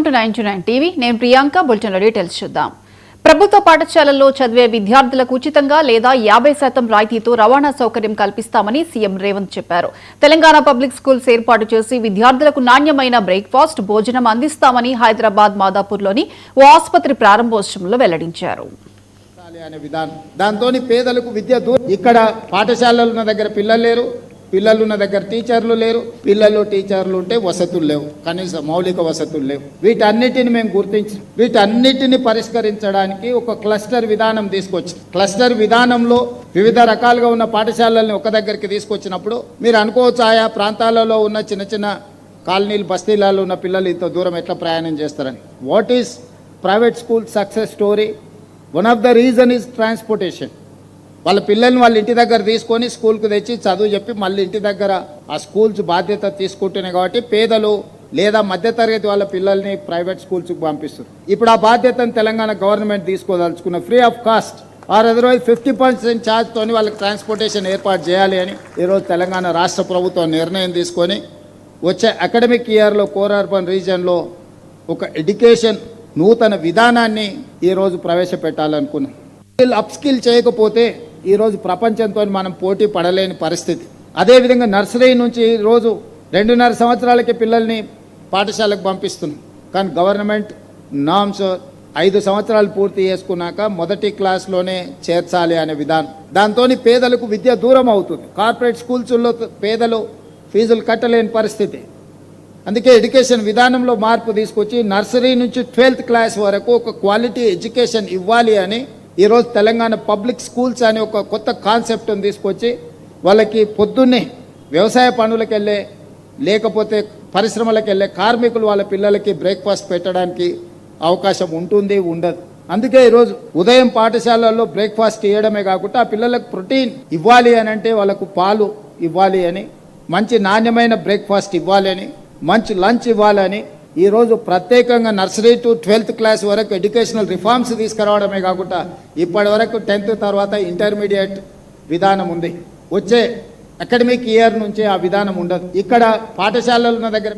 Welcome to 929 TV. నేను ప్రియాంక. బులెటిన్లో details చూద్దాం. ప్రభుత్వ పాఠశాలల్లో చదివే విద్యార్థులకు ఉచితంగా లేదా 50% రాయితీతో రవాణా సౌకర్యం కల్పిస్తామని సీఎం రేవంత్ చెప్పారు. తెలంగాణ పబ్లిక్ స్కూల్స్ ఏర్పాటు చేసి విద్యార్థులకు నాణ్యమైన బ్రేక్ఫాస్ట్ భోజనం అందిస్తామని హైదరాబాద్ మాదాపూర్లోని ఓ ఆసుపత్రి ప్రారంభోత్సవంలో వెల్లడించారు. దాంతో పేదలకు విద్య ఇక్కడ పాఠశాలలు ఉన్న దగ్గర పిల్లలు లేరు, పిల్లలు ఉన్న దగ్గర టీచర్లు లేరు, పిల్లలు టీచర్లు ఉంటే వసతులు లేవు, కనీస మౌలిక వసతులు లేవు. వీటన్నిటిని మేము గుర్తించి వీటన్నిటిని పరిష్కరించడానికి ఒక క్లస్టర్ విధానం తీసుకొచ్చి క్లస్టర్ విధానంలో వివిధ రకాలుగా ఉన్న పాఠశాలల్ని ఒక దగ్గరికి తీసుకొచ్చినప్పుడు మీరు అనుకోవచ్చు ఆయా ప్రాంతాలలో ఉన్న చిన్న చిన్న కాలనీలు బస్తీలలో ఉన్న పిల్లలు ఇంత దూరం ఎట్లా ప్రయాణం చేస్తారని. What is private school success story? One of the reason is transportation. వాళ్ళ పిల్లల్ని వాళ్ళ ఇంటి దగ్గర తీసుకొని స్కూల్కి తెచ్చి చదువు చెప్పి మళ్ళీ ఇంటి దగ్గర ఆ స్కూల్స్ బాధ్యత తీసుకుంటున్నాయి. కాబట్టి పేదలు లేదా మధ్యతరగతి వాళ్ళ పిల్లల్ని ప్రైవేట్ స్కూల్స్కి పంపిస్తారు. ఇప్పుడు ఆ బాధ్యతను తెలంగాణ గవర్నమెంట్ తీసుకోదలుచుకున్న free of cost or otherwise 50% ఛార్జ్తో వాళ్ళకి ట్రాన్స్పోర్టేషన్ ఏర్పాటు చేయాలి అని ఈరోజు తెలంగాణ రాష్ట్ర ప్రభుత్వం నిర్ణయం తీసుకొని వచ్చే అకాడమిక్ ఇయర్లో కోర్ అర్బన్ రీజియన్లో ఒక ఎడ్యుకేషన్ నూతన విధానాన్ని ఈరోజు ప్రవేశపెట్టాలనుకున్నాం. అప్స్కిల్ చేయకపోతే ఈరోజు ప్రపంచంతో మనం పోటీ పడలేని పరిస్థితి. అదేవిధంగా నర్సరీ నుంచి ఈరోజు 2.5 సంవత్సరాలకి పిల్లల్ని పాఠశాలకు పంపిస్తున్నాం. కానీ గవర్నమెంట్ నామ్స్ 5 సంవత్సరాలు పూర్తి చేసుకున్నాక మొదటి క్లాస్లోనే చేర్చాలి అనే విధానం. దాంతో పేదలకు విద్య దూరం అవుతుంది. కార్పొరేట్ స్కూల్స్లో పేదలు ఫీజులు కట్టలేని పరిస్థితి. అందుకే ఎడ్యుకేషన్ విధానంలో మార్పు తీసుకొచ్చి నర్సరీ నుంచి 12th క్లాస్ వరకు ఒక క్వాలిటీ ఎడ్యుకేషన్ ఇవ్వాలి అని ఈరోజు తెలంగాణ పబ్లిక్ స్కూల్స్ అనే ఒక కొత్త కాన్సెప్ట్ని తీసుకొచ్చి వాళ్ళకి పొద్దున్నే వ్యవసాయ పనులకు వెళ్ళే లేకపోతే పరిశ్రమలకు వెళ్ళే కార్మికులు వాళ్ళ పిల్లలకి బ్రేక్ఫాస్ట్ పెట్టడానికి అవకాశం ఉంటుంది, ఉండదు. అందుకే ఈరోజు ఉదయం పాఠశాలల్లో బ్రేక్ఫాస్ట్ ఇవ్వడమే కాకుండా ఆ పిల్లలకు ప్రోటీన్ ఇవ్వాలి అని అంటే వాళ్ళకు పాలు ఇవ్వాలి అని, మంచి నాణ్యమైన బ్రేక్ఫాస్ట్ ఇవ్వాలి అని, మంచి లంచ్ ఇవ్వాలని ఈరోజు ప్రత్యేకంగా నర్సరీ టు 12th క్లాస్ వరకు ఎడ్యుకేషనల్ రిఫార్మ్స్ తీసుకురావడమే కాకుండా ఇప్పటి వరకు 10th తర్వాత ఇంటర్మీడియట్ విధానం ఉంది. వచ్చే అకాడమిక్ ఇయర్ నుంచి ఆ విధానం ఉండదు. ఇక్కడ పాఠశాలలు ఉన్న దగ్గర